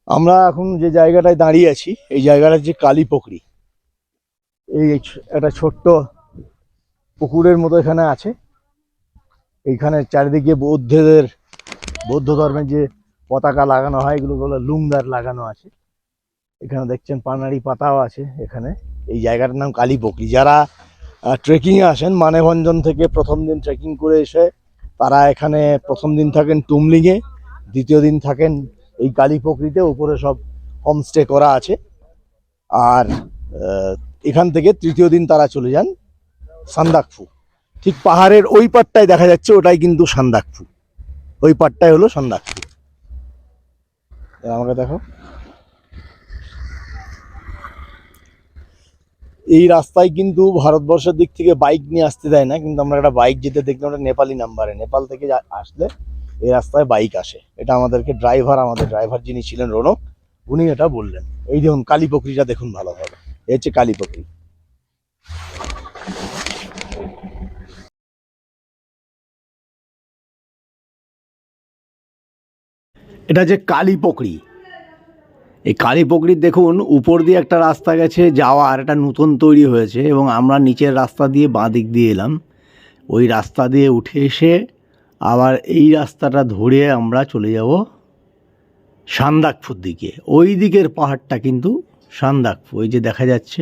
আমরা এখন যে জায়গাটায় দাঁড়িয়ে আছি এই জায়গাটা হচ্ছে কালীপকড়ি। এই একটা ছোট্ট পুকুরের মতো এখানে আছে। এইখানে চারিদিকে বৌদ্ধ ধর্মের যে পতাকা লাগানো হয় এগুলো লুমদার লাগানো আছে। এখানে দেখছেন পানাড়ি পাতাও আছে এখানে। এই জায়গাটার নাম কালীপকড়ি। যারা ট্রেকিংয়ে আসেন মানেভঞ্জন থেকে প্রথম দিন ট্রেকিং করে এসে তারা এখানে প্রথম দিন থাকেন টুমলিংয়ে, দ্বিতীয় দিন থাকেন এই কালীপকড়িতে। উপরে সব হোমস্টে করা আছে। আর এখান থেকে তৃতীয় দিন তারা চলে যান সান্দাকফু। ঠিক পাহাড়ের ওই পাটটায় দেখা যাচ্ছে ওটাই কিন্তু সান্দাকফু। ওই পাটটাই হলো সান্দাকফু। আমাকে দেখো, এই রাস্তায় কিন্তু ভারতবর্ষের দিক থেকে বাইক নিয়ে আসতে দেয় না, কিন্তু আমরা একটা বাইক যেতে দেখলাম, ওটা নেপালি নাম্বারে। নেপাল থেকে আসলে এই রাস্তায় বাইক আসে। এটা আমাদের ড্রাইভার যিনি ছিলেন রৌনক, উনি এটা বললেন। এই দেখুন কালীপকড়িটা দেখুন ভালোভাবে, এই হচ্ছে কালীপকড়ি। এটা যে কালীপকড়ি, এই কালীপকড়ির দেখুন উপর দিয়ে একটা রাস্তা গেছে যাওয়ার, এটা নতুন তৈরি হয়েছে এবং আমরা নিচের রাস্তা দিয়ে বাঁ দিক দিয়ে এলাম। ওই রাস্তা দিয়ে উঠে এসে আবার এই রাস্তাটা ধরে আমরা চলে যাব সান্দাকফুর দিকে। ওই দিকের পাহাড়টা কিন্তু সান্দাকফু, ওই যে দেখা যাচ্ছে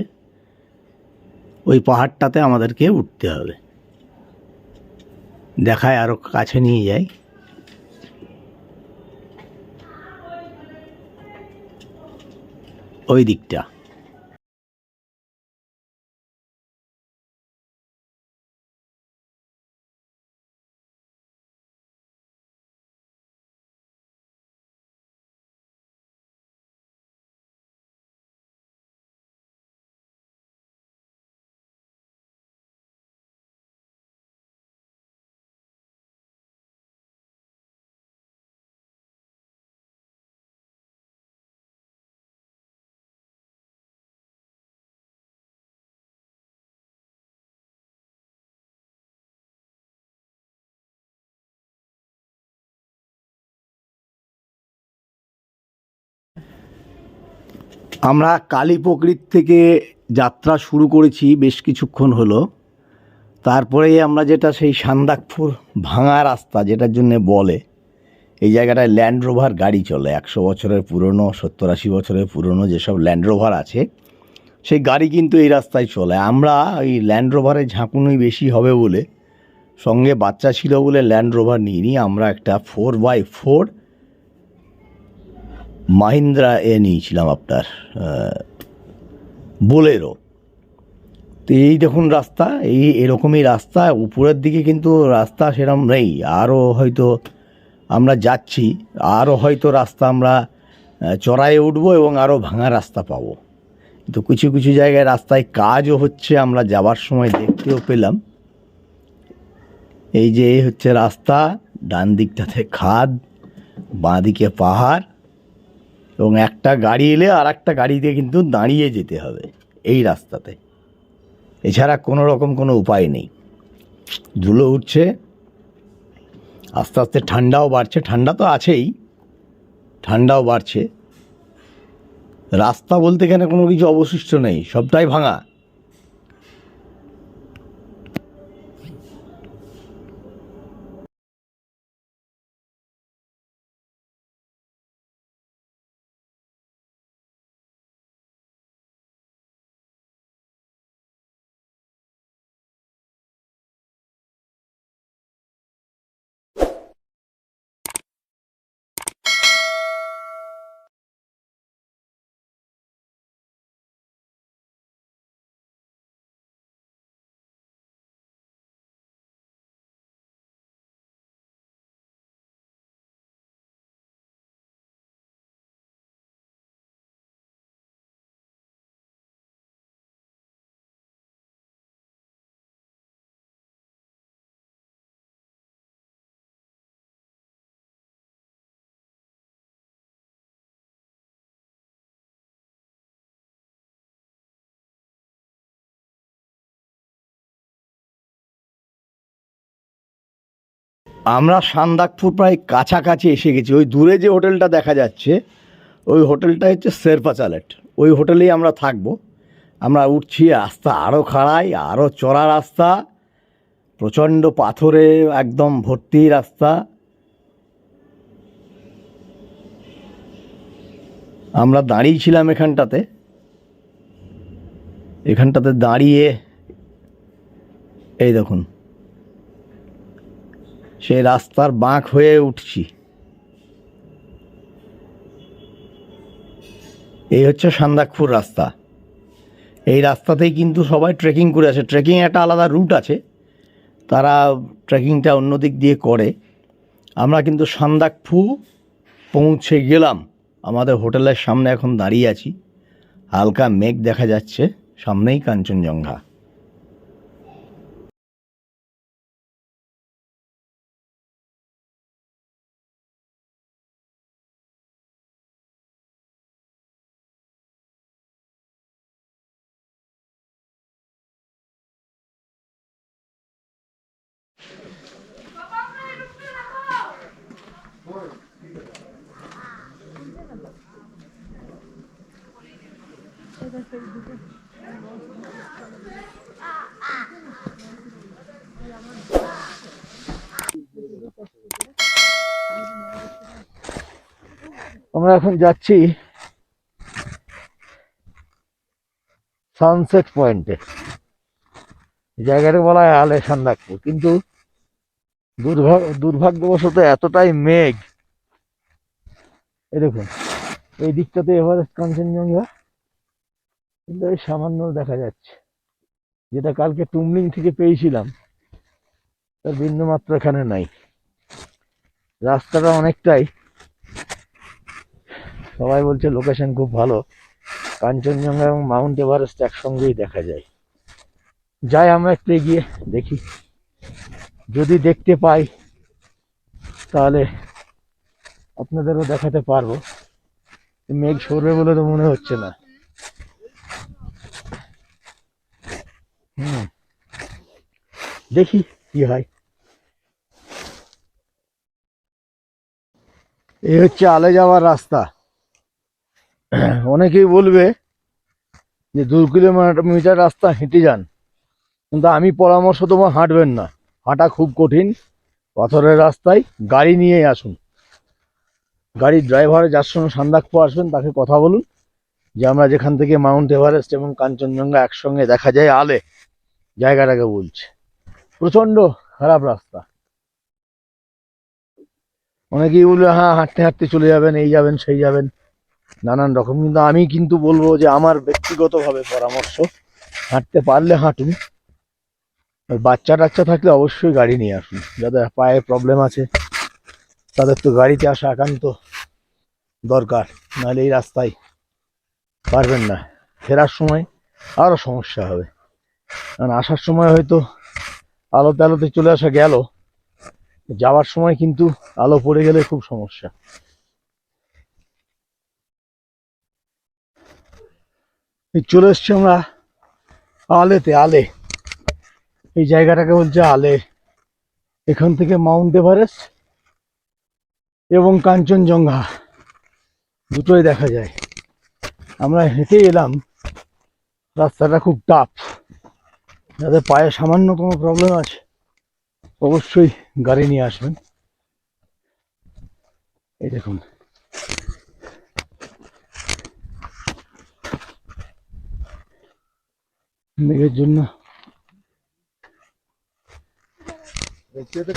ওই পাহাড়টাতে আমাদেরকে উঠতে হবে। দেখায় আরও কাছে নিয়ে যাই। ওই দিকটা আমরা কালীপকড়ির থেকে যাত্রা শুরু করেছি বেশ কিছুক্ষণ হলো। তারপরে আমরা যেটা সেই সান্দাকফুর ভাঙা রাস্তা যেটার জন্য বলে, এই জায়গাটায় ল্যান্ড রোভার গাড়ি চলে। 100 বছরের পুরনো, 70-80 বছরের পুরনো যেসব ল্যান্ড রোভার আছে সেই গাড়ি কিন্তু এই রাস্তায় চলে। আমরা ওই ল্যান্ড রোভারে ঝাঁকুনি বেশি হবে বলে, সঙ্গে বাচ্চা ছিল বলে ল্যান্ড রোভার নিইনি, আমরা একটা 4x4 মাহিন্দ্রা নিয়েছিলাম, আপনার বোলেরো। তো এই দেখুন রাস্তা, এরকমই রাস্তা। উপরের দিকে কিন্তু রাস্তা সেরকম নেই, আরও হয়তো আমরা যাচ্ছি, আরও হয়তো রাস্তা আমরা চড়াইয়ে উঠবো এবং আরও ভাঙা রাস্তা পাবো। তো কিছু কিছু জায়গায় রাস্তায় কাজও হচ্ছে, আমরা যাবার সময় দেখতেও পেলাম। এই যে এই হচ্ছে রাস্তা, ডান দিকটাতে খাদ, বাঁ দিকে পাহাড়, এবং একটা গাড়ি এলে আর একটা গাড়িতে কিন্তু দাঁড়িয়ে যেতে হবে এই রাস্তাতে, এছাড়া কোনো রকম কোনো উপায় নেই। ধুলো উঠছে, আস্তে আস্তে ঠান্ডাও বাড়ছে। ঠান্ডা তো আছেই, ঠান্ডাও বাড়ছে। রাস্তা বলতে এখানে কোনো কিছু অবশিষ্ট নেই, সবটাই ভাঙা। আমরা সান্দাকফু প্রায় কাছাকাছি এসে গেছি। ওই দূরে যে হোটেলটা দেখা যাচ্ছে ওই হোটেলটা হচ্ছে শেরপা চালেট, ওই হোটেলেই আমরা থাকবো। আমরা উঠছি, রাস্তা আরও খাড়াই, আরও চড়া রাস্তা, প্রচণ্ড পাথরে একদম ভর্তি রাস্তা। আমরা দাঁড়িয়েছিলাম এখানটাতে দাঁড়িয়ে এই দেখুন সেই রাস্তার বাঁক হয়ে উঠছি। এই হচ্ছে সান্দাকফু রাস্তা। এই রাস্তাতেই কিন্তু সবাই ট্রেকিং করে আসে। ট্রেকিং একটা আলাদা রুট আছে, তারা ট্রেকিংটা অন্য দিক দিয়ে করে। আমরা কিন্তু সান্দাকফু পৌঁছে গেলাম। আমাদের হোটেলের সামনে এখন দাঁড়িয়ে আছি, হালকা মেঘ দেখা যাচ্ছে, সামনেই কাঞ্চনজঙ্ঘা। আমরা এখন যাচ্ছি সানসেট পয়েন্টে। জায়গাটা বলা হয় আলে সান্দাকফু, কিন্তু দুর্ভাগ্যবশত এতটাই মেঘ। এই দেখুন এই দিকটাতে এভারেস্ট কাঞ্চনজঙ্ঘা, কিন্তু এই সামান্য দেখা যাচ্ছে। যেটা কালকে টুমলিং থেকে পেয়েছিলাম তার বিন্দুমাত্র এখানে নাই। রাস্তাটা অনেকটাই, সবাই বলছে লোকেশন খুব ভালো, কাঞ্চনজঙ্ঘা এবং মাউন্ট এভারেস্ট একসঙ্গেই দেখা যায়। যাই আমরা একটু এগিয়ে দেখি, যদি দেখতে পাই তাহলে আপনাদেরও দেখাতে পারবো। মেঘ সরবে বলে তো মনে হচ্ছে না। দেখি কি হয়। এই হচ্ছে আলে যাওয়ার রাস্তা। অনেকেই বলবে যে 2 কিলোমিটার রাস্তা হেঁটে যান, কিন্তু আমি পরামর্শ দেবো হাঁটবেন না। হাঁটা খুব কঠিন, পাথরের রাস্তায় গাড়ি নিয়ে আসুন। গাড়ির ড্রাইভার যার সঙ্গে সান্দাকফু আসবেন তাকে কথা বলুন যে আমরা যেখান থেকে মাউন্ট এভারেস্ট এবং কাঞ্চনজঙ্ঘা একসঙ্গে দেখা যায় আলে, জায়গাটাকে বলছে। প্রচন্ড খারাপ রাস্তা। অনেকেই বলবে হ্যাঁ হাঁটতে হাঁটতে চলে যাবেন, এই যাবেন সেই যাবেন, নানান রকম। কিন্তু আমি কিন্তু বলবো যে আমার ব্যক্তিগতভাবে পরামর্শ, হাঁটতে পারলে হাঁটুন। বাচ্চা টাচ্চা থাকলে অবশ্যই গাড়ি নিয়ে আসুন। যাদের পায়ে প্রবলেম আছে তাদের তো গাড়িতে আসা একান্ত দরকার, নাহলে এই রাস্তায় পারবেন না। ফেরার সময় আরো সমস্যা হবে, কারণ আসার সময় হয়তো আলোতে আলোতে চলে আসা গেল, যাওয়ার সময় কিন্তু আলো পড়ে গেলে খুব সমস্যা। চলে এসছি আমরা আলেতে। আলে এই জায়গাটাকে বলছে আলে। এখান থেকে মাউন্ট এভারেস্ট এবং কাঞ্চনজঙ্ঘা দুটোই দেখা যায়। আমরা হেঁটে এলাম, রাস্তাটা খুব টাফ। যাদের পায়ে সামান্য কোনো প্রবলেম আছে অবশ্যই গাড়ি নিয়ে আসবেন। এই দেখুন মেঘের জন্য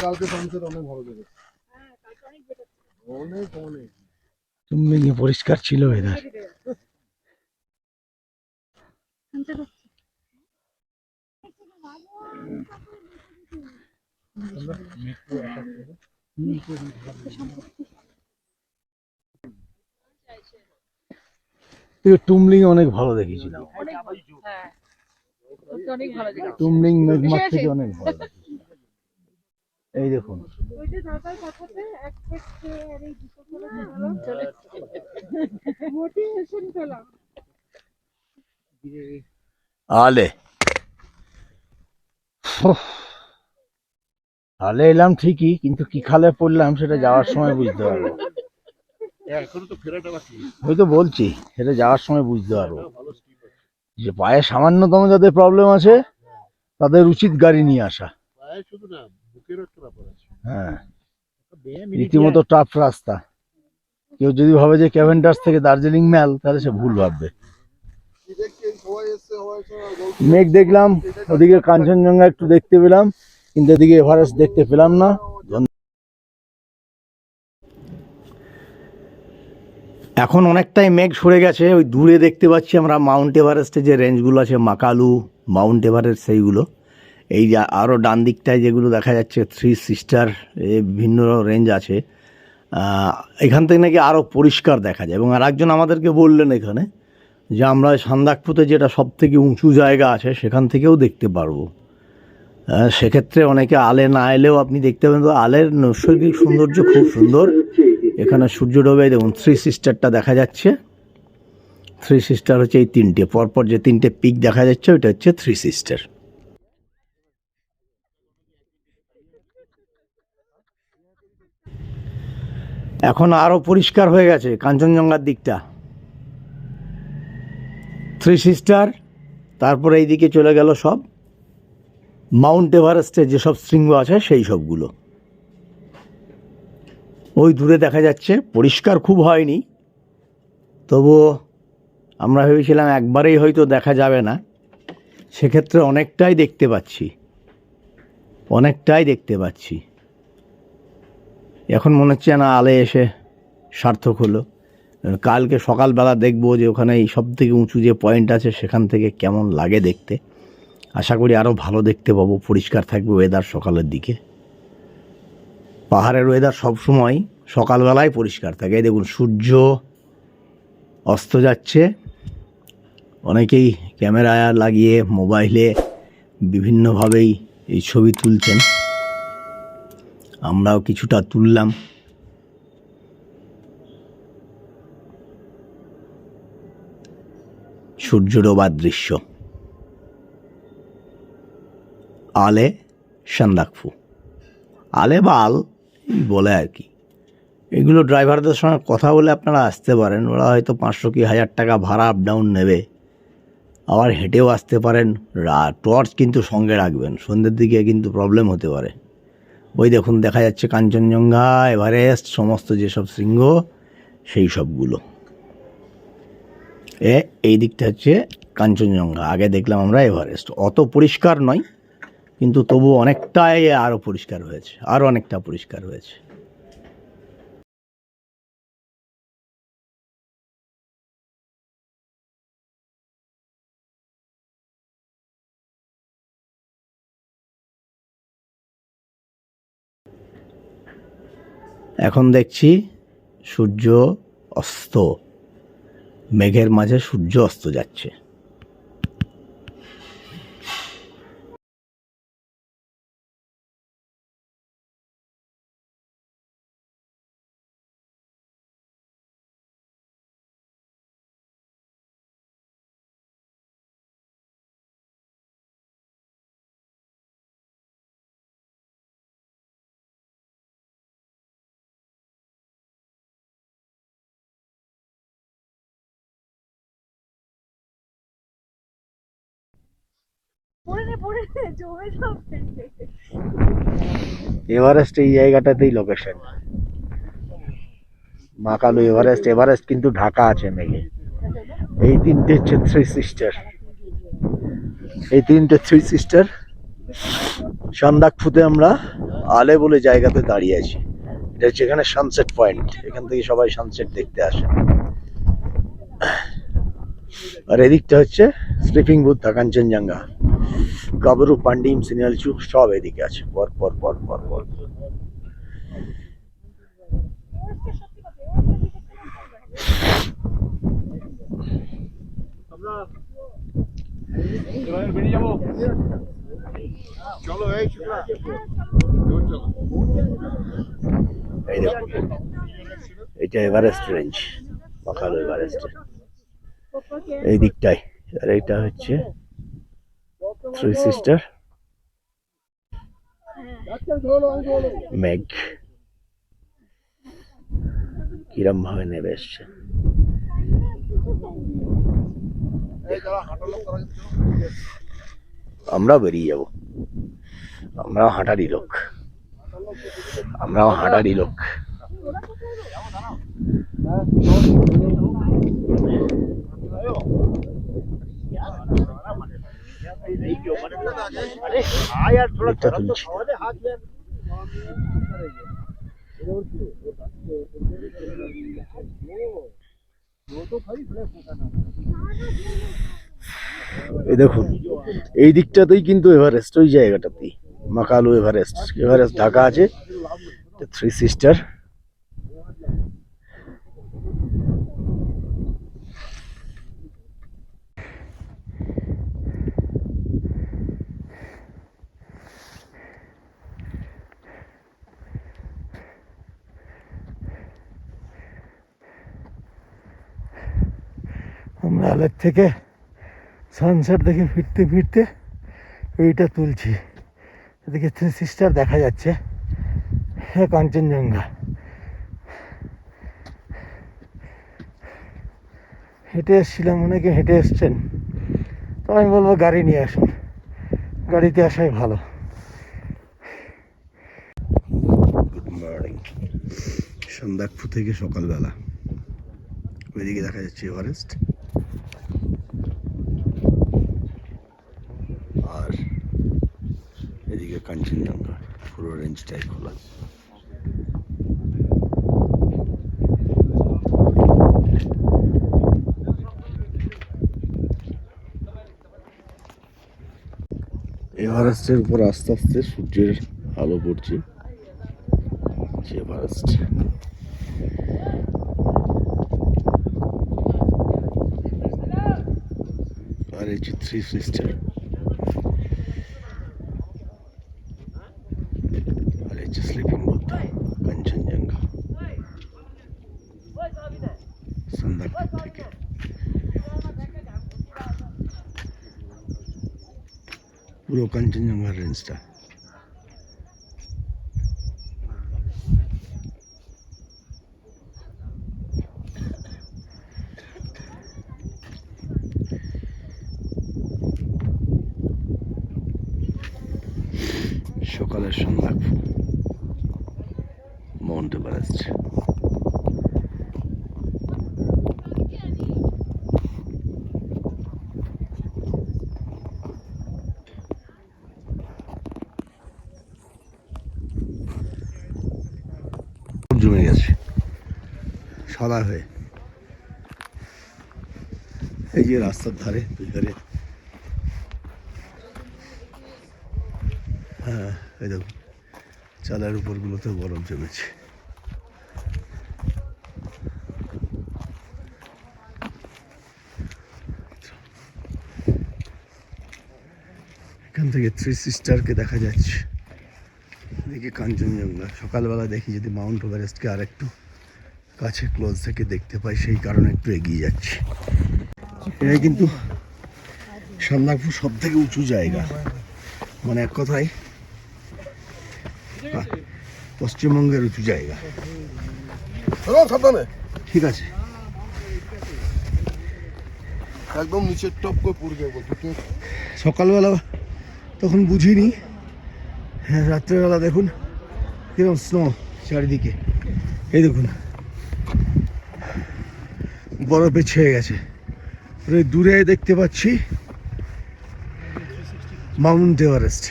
কালকে সানসেট অনেক ভালো দেখে, অনেক অনেক তুমি পরিষ্কার ছিল এদের। টুমলিং অনেক ভালো দেখেছিলাম, টুমলিং মেঘমাঠ থেকে অনেক ভালো। এই দেখুন আলে। আলে এলাম ঠিকই, কিন্তু কি খালে পড়লাম সেটা যাওয়ার সময় বুঝতে পারবো। আমি তো বলছি এটা যাওয়ার সময় বুঝতে পারবো যে পায়ে সামান্যতম যাদের প্রবলেম আছে তাদের উচিত গাড়ি নিয়ে আসা। হ্যাঁ, রীতিমতো টাফ রাস্তা। কেউ যদি ভাবে যে ক্যাভেন্ডার্স থেকে দার্জিলিং ম্যাল তাহলে সে ভুল ভাববে। মেঘ দেখলাম, ওদিকে কাঞ্চনজঙ্ঘা একটু দেখতে পেলাম, কিন্তু এদিকে এভারেস্ট দেখতে পেলাম না। এখন অনেকটাই মেঘ সরে গেছে, ওই দূরে দেখতে পাচ্ছি আমরা মাউন্ট এভারেস্টের যে রেঞ্জগুলো আছে, মাকালু, মাউন্ট এভারেস্ট, সেইগুলো। এই যে আরও ডান দিকটায় যেগুলো দেখা যাচ্ছে থ্রি সিস্টার, বিভিন্ন রেঞ্জ আছে। এখান থেকে নাকি আরও পরিষ্কার দেখা যায়। এবং আর একজন আমাদেরকে বললেন এখানে যে আমরা সান্দাকফুতে যেটা সব থেকে উঁচু জায়গা আছে সেখান থেকেও দেখতে পারবো। সেক্ষেত্রে অনেকে আলে না এলেও আপনি দেখতে পাবেন। তো আলের নৈসর্গিক সৌন্দর্য খুব সুন্দর। এখানে সূর্য ডোবে দেখুন থ্রি সিস্টারটা দেখা যাচ্ছে। থ্রি সিস্টার হচ্ছে এই তিনটে পরপর যে তিনটে পিক দেখা যাচ্ছে, ওইটা হচ্ছে থ্রি সিস্টার। এখন আরও পরিষ্কার হয়ে গেছে কাঞ্চনজঙ্ঘার দিকটা। থ্রি সিস্টার, তারপরে এইদিকে চলে গেল সব মাউন্ট এভারেস্টের যেসব শৃঙ্গ আছে সেই সবগুলো ওই দূরে দেখা যাচ্ছে। পরিষ্কার খুব হয়নি, তবুও আমরা ভেবেছিলাম একবারেই হয়তো দেখা যাবে না, সেক্ষেত্রে অনেকটাই দেখতে পাচ্ছি, অনেকটাই দেখতে পাচ্ছি। এখন মনে হচ্ছে না আলে এসে সার্থক হলো। কালকে সকালবেলা দেখবো যে ওখানে এই সব থেকে উঁচু যে পয়েন্ট আছে সেখান থেকে কেমন লাগে দেখতে। আশা করি আরও ভালো দেখতে পাবো, পরিষ্কার থাকবে ওয়েদার সকালের দিকে। পাহাড়ের ওয়েদার সবসময় সকালবেলায় পরিষ্কার থাকে। এই দেখুন সূর্য অস্ত যাচ্ছে। অনেকেই ক্যামেরা লাগিয়ে মোবাইলে বিভিন্নভাবেই এই ছবি তুলছেন, আমরাও কিছুটা তুললাম। সূর্য ডোবার দৃশ্য, আলে সান্দাকফু। আলে বা আল বলে আর কি। এগুলো ড্রাইভারদের সঙ্গে কথা বলে আপনারা আসতে পারেন, ওরা হয়তো 500 কি 1000 টাকা ভাড়া আপ ডাউন নেবে। আবার হেঁটেও আসতে পারেন। টর্চ কিন্তু সঙ্গে রাখবেন, সন্ধ্যের দিকে কিন্তু প্রবলেম হতে পারে। ওই দেখুন দেখা যাচ্ছে কাঞ্চনজঙ্ঘা, এভারেস্ট, সমস্ত যেসব শৃঙ্গ সেই সবগুলো। এই দিকটা হচ্ছে কাঞ্চনজঙ্ঘা, আগে দেখলাম আমরা এভারেস্ট। অত পরিষ্কার নয়, কিন্তু তবু অনেকটাই আরও পরিষ্কার হয়েছে, আরও অনেকটা পরিষ্কার হয়েছে। এখন দেখছি সূর্য অস্ত, মেঘের মাঝে সূর্য অস্ত যাচ্ছে। এভারেস্ট এই জায়গাটাতেই লোকেশন। মাকালু, এভারেস্ট। এভারেস্ট কিন্তু ঢাকা আছে মেঘে। এই তিনটে হচ্ছে থ্রি সিস্টার, এই তিনটে থ্রি সিস্টার। সান্দাকফুতে আমরা আলে বলে জায়গাতে দাঁড়িয়ে আছি। এটা হচ্ছে এখানে সানসেট পয়েন্ট, এখান থেকে সবাই সানসেট দেখতে আসে। আর এদিকটা হচ্ছে স্লিপিং বুদ্ধা, কাঞ্চনজঙ্ঘা, কাবরু, পান্ডিম, সিনিয়ালচু সব এদিকে আছে পর পর পর পর পর। এটা এভারেস্ট রেঞ্জ, মাকালু এভারেস্ট এই দিকটায়। আর এটা হচ্ছে থ্রি সিস্টার, মেঘ। কি কিরম ভাবে নেমে এসছে। আমরাও বেরিয়ে যাব, আমরাও হাঁটারই লোক, আমরাও হাঁটারই লোক। এই দেখুন, এই দিকটাতেই কিন্তু এভারেস্ট, ওই জায়গাটাতেই মাকালু এভারেস্ট। এভারেস্ট ঢাকা আছে, থ্রি সিস্টার। আমরা আলের থেকে সানসেট দেখে ফিরতে ফিরতে এইটা তুলছি। এদিকে থ্রি সিস্টার দেখা যাচ্ছে, কাঞ্চনজঙ্ঘা। হেঁটে এসছিলাম, অনেকে হেঁটে এসছেন, তো আমি বলবো গাড়ি নিয়ে আসুন, গাড়িতে আসাই ভালো। গুড মর্নিং, সন্ধ্যাক্ষু থেকে সকালবেলা। ওইদিকে দেখা যাচ্ছে এভারেস্ট, আর এদিকে কাঞ্চনজঙ্ঘা, পুরো রেঞ্জটাই খোলা। এভারেস্টের উপর আস্তে আস্তে সূর্যের আলো পড়ছে। এভারেস্ট আর এই যে থ্রি সিস্টার, আর এই যে স্লিপিং বুদ্ধা, কাঞ্চনজঙ্ঘা সন্ধ্যাক্ষু থেকে। পুরো কাঞ্চনজঙ্ঘার রেঞ্জটা। সকালের সন্ধ্যাক্ষু, মাউন্ট এভারেস্ট। জমে গেছে সাদা হয়ে। এই যে রাস্তার ধারে দুই ধারে, হ্যাঁ এই দেখুন চালের উপরগুলোতে বরফ জমেছে। এখান থেকে থ্রি সিস্টারকে দেখা যাচ্ছে, এদিকে কাঞ্চনজঙ্ঘা। সকালবেলা দেখি যদি মাউন্ট এভারেস্টকে আর একটু কাছে ক্লোজ থেকে দেখতে পাই, সেই কারণে একটু এগিয়ে যাচ্ছি। এটা কিন্তু সন্ধ্যাক্ষু সব থেকে উঁচু জায়গা, মানে এক কথায় পশ্চিমবঙ্গের উঁচু জায়গা। ঠিক আছে, একদম নিচের টপ করে পড়বে। সকালবেলা তখন বুঝিনি, হ্যাঁ রাত্রেবেলা দেখুন কিরকম স্নো চারিদিকে। এই দেখুন বরফে ছেয়ে গেছে। দূরে দেখতে পাচ্ছি মাউন্ট এভারেস্ট,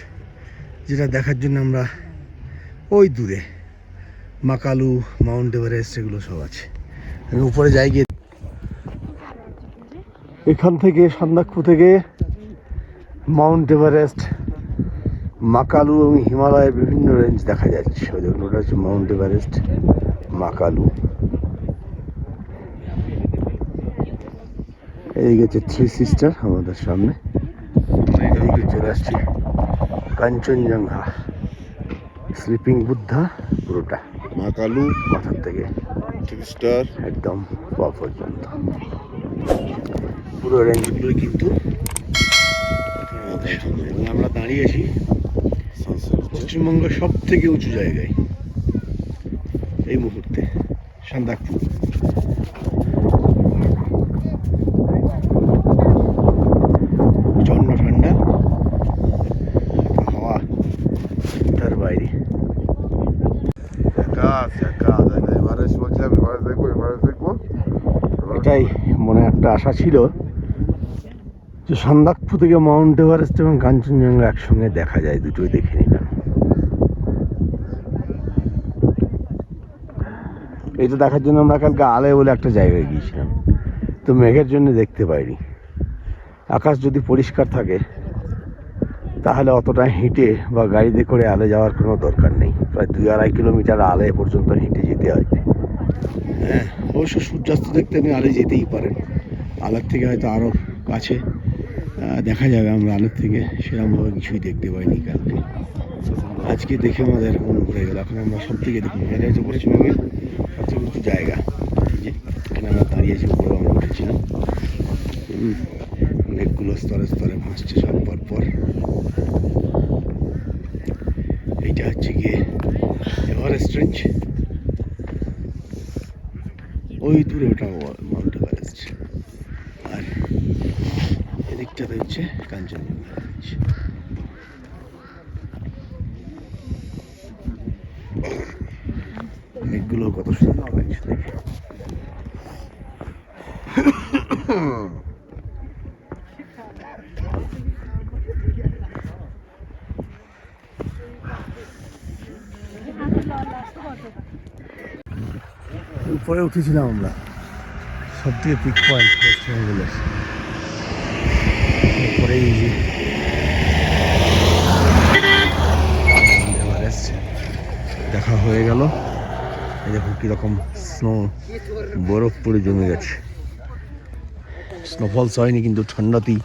যেটা দেখার জন্য আমরা ওই দূরে মাকালু, মাউন্ট এভারেস্ট এগুলো সব আছে। আমি উপরে যাই গিয়ে, এখান থেকে সন্ধ্যাক্ষু থেকে মাউন্ট এভারেস্ট, মাকালু এবং হিমালয়ের বিভিন্ন রেঞ্জ দেখা যাচ্ছে। ওই দেখুন ওটা হচ্ছে মাউন্ট এভারেস্ট, মাকালু। এইদিকে হচ্ছে থ্রি সিস্টার আমাদের সামনে, এইদিকে চলে আসছে কাঞ্চনজঙ্ঘা, স্লিপিং বুদ্ধা, পুরোটা মাকালু মাথার থেকে থ্রি স্টার একদম পা পর্যন্ত পুরো রেঞ্জগুলোই কিন্তু আমরা দাঁড়িয়েছি পশ্চিমবঙ্গের সব থেকে উঁচু জায়গায় এই মুহূর্তে। সান্দাকফু। প্রচন্ড ঠান্ডা, হাওয়া তার বাইরে। এভারেস্ট বলছিলাম, এভারেস্ট দেখবো, এভারেস্ট দেখবো। এটাই মনে একটা আশা ছিল যে সান্দাকফু থেকে মাউন্ট এভারেস্ট এবং কাঞ্চনজঙ্ঘা একসঙ্গে দেখা যায়, দুটোই দেখে নিলাম। এইটা দেখার জন্য আমরা কালকে আলে বলে একটা জায়গায় গিয়েছিলাম, তো মেঘের জন্য দেখতে পাইনি। আকাশ যদি পরিষ্কার থাকে তাহলে অতটা হেঁটে বা গাড়িতে করে আলে যাওয়ার কোনো দরকার নেই। প্রায় 2-2.5 কিলোমিটার আলে পর্যন্ত হেঁটে যেতে হয়। হ্যাঁ, অবশ্য সূর্যাস্ত দেখতে আপনি আলে যেতেই পারেন। আলের থেকে হয়তো আরও কাছে দেখা যাবে। আমরা আলের থেকে সেরকমভাবে কিছুই দেখতে পাইনি কালকে। আজকে দেখে আমাদের মন ভরে গেল। এখন আমরা সব থেকে দেখুন, এটা হচ্ছে পশ্চিমবঙ্গের সবচেয়ে উঁচু জায়গা। এই যে এখানে আমরা দাঁড়িয়েছি, উপরে আমরা উঠেছিলাম। মেঘগুলো স্তরে স্তরে ভাসছে সব পরপর। এইটা হচ্ছে গিয়ে এভারেস্ট রেঞ্জ, ওই দূরে ওটা মাউন্ট এভারেস্ট, আর এদিকটাতে হচ্ছে কাঞ্চনজঙ্ঘা রেঞ্জ। মেঘগুলো কত সুন্দর লাগছে দেখে। উপরে উঠেছিলাম আমরা, সব থেকে পিক পয়েন্ট পশ্চিমবঙ্গের। উপরে এই যে এভারেস্ট দেখা হয়ে গেল। এই দেখুন কীরকম স্নো, বরফ পড়ে জমে গেছে। স্নোফলস হয়নি কিন্তু ঠান্ডাতেই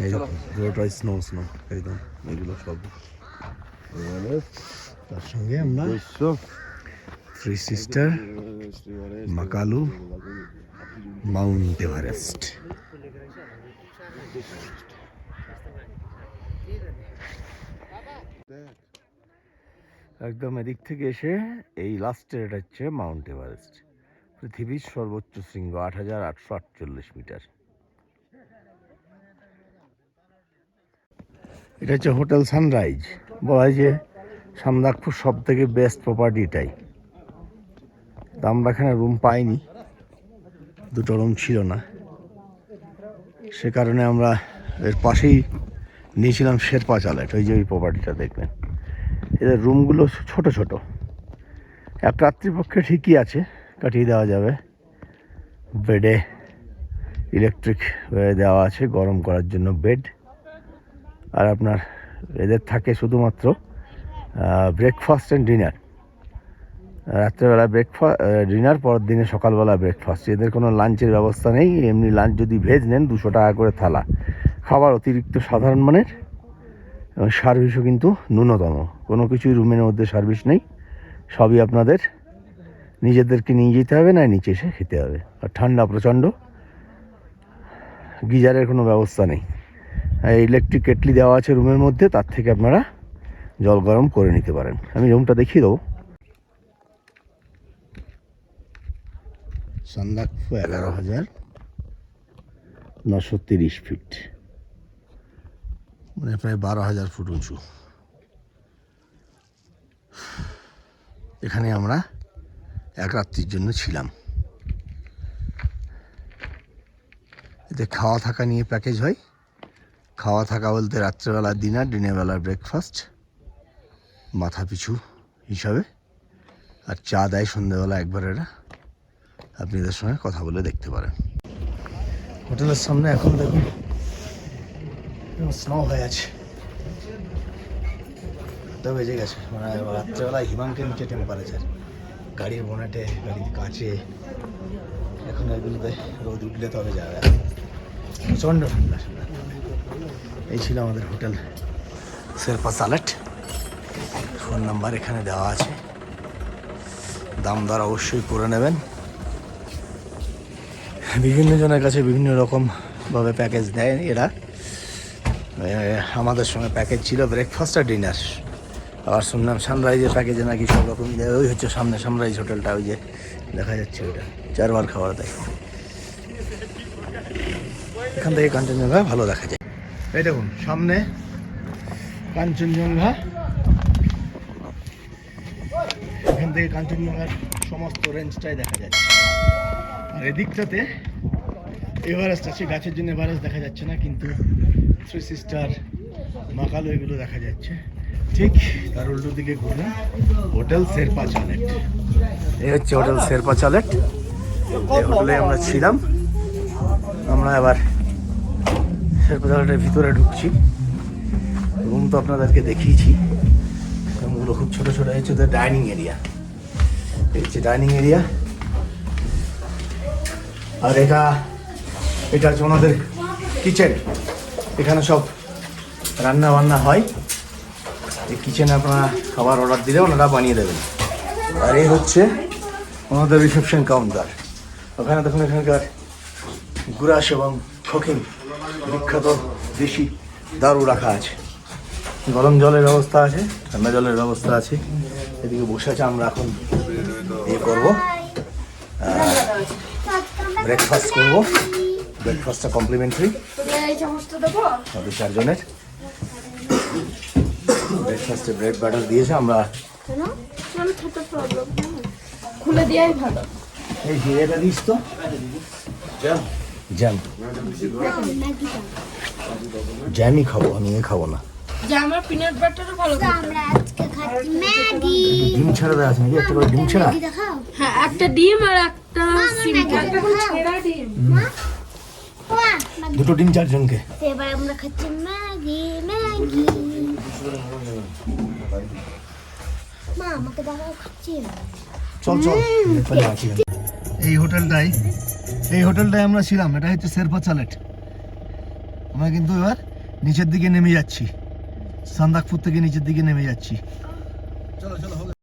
এই দেখুন পুরোটাই স্নো স্নো একদম। এগুলো সব তার সঙ্গে আমরা three sister, Makalu, Mount Everest. একদম এদিক থেকে এসে এই লাস্টের এটা হচ্ছে মাউন্ট এভারেস্ট, পৃথিবীর সর্বোচ্চ শৃঙ্গ, 8,848 মিটার। এটা হচ্ছে হোটেল সানরাইজ। বলা হয় যে সান্দাকফুর সব থেকে বেস্ট প্রপার্টি এটাই। তা আমরা এখানে রুম পাইনি, দুটো রুম ছিল না, সে কারণে আমরা এর পাশেই নিয়েছিলাম শেরপা চালেট। ওই যে ওই প্রপার্টিটা দেখবেন, এদের রুমগুলো ছোট ছোট, এক রাত্রির পক্ষে ঠিকই আছে, কাটিয়ে দেওয়া যাবে। বেডে ইলেকট্রিক দেওয়া আছে গরম করার জন্য বেড, আর আপনার এদের থাকে শুধুমাত্র ব্রেকফাস্ট অ্যান্ড ডিনার। রাত্রেবেলা ব্রেকফাস্ট, ডিনার, পরের দিনে সকালবেলা ব্রেকফাস্ট। এদের কোনো লাঞ্চের ব্যবস্থা নেই। এমনি লাঞ্চ যদি ভেজ নেন 200 টাকা করে থালা। খাবার অতিরিক্ত সাধারণ মানের, এবং সার্ভিসও কিন্তু ন্যূনতম। কোনো কিছুই রুমের মধ্যে সার্ভিস নেই, সবই আপনাদের নিজেদেরকে নিয়ে যেতে হবে, না নিচে এসে খেতে হবে। আর ঠান্ডা প্রচণ্ড, গিজারের কোনো ব্যবস্থা নেই। ইলেকট্রিক কেটলি দেওয়া আছে রুমের মধ্যে, তার থেকে আপনারা জল গরম করে নিতে পারেন। আমি রুমটা দেখিয়ে দেবো। সান্দাকফু 11,930 ফিট, মানে প্রায় 12,000 ফুট উঁচু। এখানে আমরা এক রাত্রির জন্য ছিলাম। এতে খাওয়া থাকা নিয়ে প্যাকেজ হয়। খাওয়া থাকা বলতে রাত্রেবেলা ডিনার, দিনের বেলা ব্রেকফাস্ট মাথা পিছু হিসাবে, আর চা দেয় সন্ধ্যেবেলা একবার। এরা আপনি এদের সঙ্গে কথা বলে দেখতে পারেন। হোটেলের সামনে এখন দেখুন স্নো হয়ে আছে, তো বেজে গেছে, মানে রাত্রেবেলায় হিমাঙ্কের নিচে টেম্পারেচার। গাড়ির বোনেটে, গাড়ির কাছে এখন এগুলোতে রোদ উঠলে তবে যাবে। প্রচণ্ড ঠান্ডা। এই ছিল আমাদের হোটেল শেরপা চালেট। ফোন নাম্বার এখানে দেওয়া আছে, দাম দর অবশ্যই করে নেবেন। বিভিন্ন জনের কাছে বিভিন্ন রকমভাবে প্যাকেজ দেয় এরা। আমাদের সঙ্গে প্যাকেজ ছিল ব্রেকফাস্ট আর ডিনার, আর শুনলাম সানরাইজের প্যাকেজে নাকি সব রকমই দেয়। ওই হচ্ছে সামনে সানরাইজ হোটেলটা, ওই যে দেখা যাচ্ছে ওইটা 4 বার খাবার দেয়। এখান থেকে কাঞ্চনজঙ্ঘা ভালো দেখা যায়। এই দেখুন সামনে কাঞ্চনজঙ্ঘা, এখান থেকে কাঞ্চনজঙ্ঘার সমস্ত রেঞ্জটাই দেখা যাচ্ছে। আর এদিকটাতে এভারেস্ট আছে, গাছের জন্য এভারেস্ট দেখা যাচ্ছে না, কিন্তু থ্রি সিস্টার, মাকালো এগুলো দেখা যাচ্ছে। ঠিক তার উল্টো দিকে ঘুরলাম হোটেল শেরপা চালেট। এই হচ্ছে হোটেল শেরপা চালেট, এই হোটেলে আমরা ছিলাম। আমরা এবার শেরপা চালেটের ভিতরে ঢুকছি। রুম তো আপনাদেরকে দেখিয়েছি, রুমগুলো খুব ছোটো ছোটো। হচ্ছে ওদের ডাইনিং এরিয়া, এই হচ্ছে ডাইনিং এরিয়া। আর এটা হচ্ছে ওনাদের কিচেন, এখানে সব রান্না বান্না হয়। এই কিচেনে আপনারা খাবার অর্ডার দিলে ওনারা বানিয়ে দেবেন। আর এই হচ্ছে ওনাদের রিসেপশন কাউন্টার। ওখানে দেখুন এখানকার গুড়াশ এবং খোকিং বিখ্যাত দেশি দারু রাখা আছে। গরম জলের ব্যবস্থা আছে, ঠান্ডা জলের ব্যবস্থা আছে। এদিকে বসে আছে, আমরা এখন ইয়ে করবো, ব্রেকফাস্ট করবো। ব্রেকফাস্টটা কমপ্লিমেন্টারি আমাদের 4 জনের। ব্রেকফাস্টে ব্রেড বাটার দিয়েছে। আমরা খুলে দেওয়াই ভালো। এই যে এটা দিস তো জ্যাম, জ্যামই খাবো আমি, এ খাবো না। যে আমার পিনাট বাটারও ভালো খেতে। আমরা আজকে খাচ্ছি ম্যাগি। ডিম ছাড়া দেওয়া আছে নাকি? একটা করে ডিম ছাড়া। ম্যাগি দেখাও। হ্যাঁ, একটা ডিম আর একটা সিম্পল, ম্যাগি একটা করে দেখাও। ছেঁড়া ডিম। মা, ম্যাগি। দুটো ডিম 4 জনকে। এবার আমরা খাচ্ছি ম্যাগি ম্যাগি। মা আমাকে দেখাও, খাচ্ছি। চল চল পেলে আছি। এই হোটেলটাই আমরা ছিলাম। এটা হচ্ছে শেরপা চালেট। আমরা কিন্তু এবার নিচের দিকে নেমে যাচ্ছি, সান্দাকপুর থেকে নিচের দিকে নেমে যাচ্ছি। চলো চলো।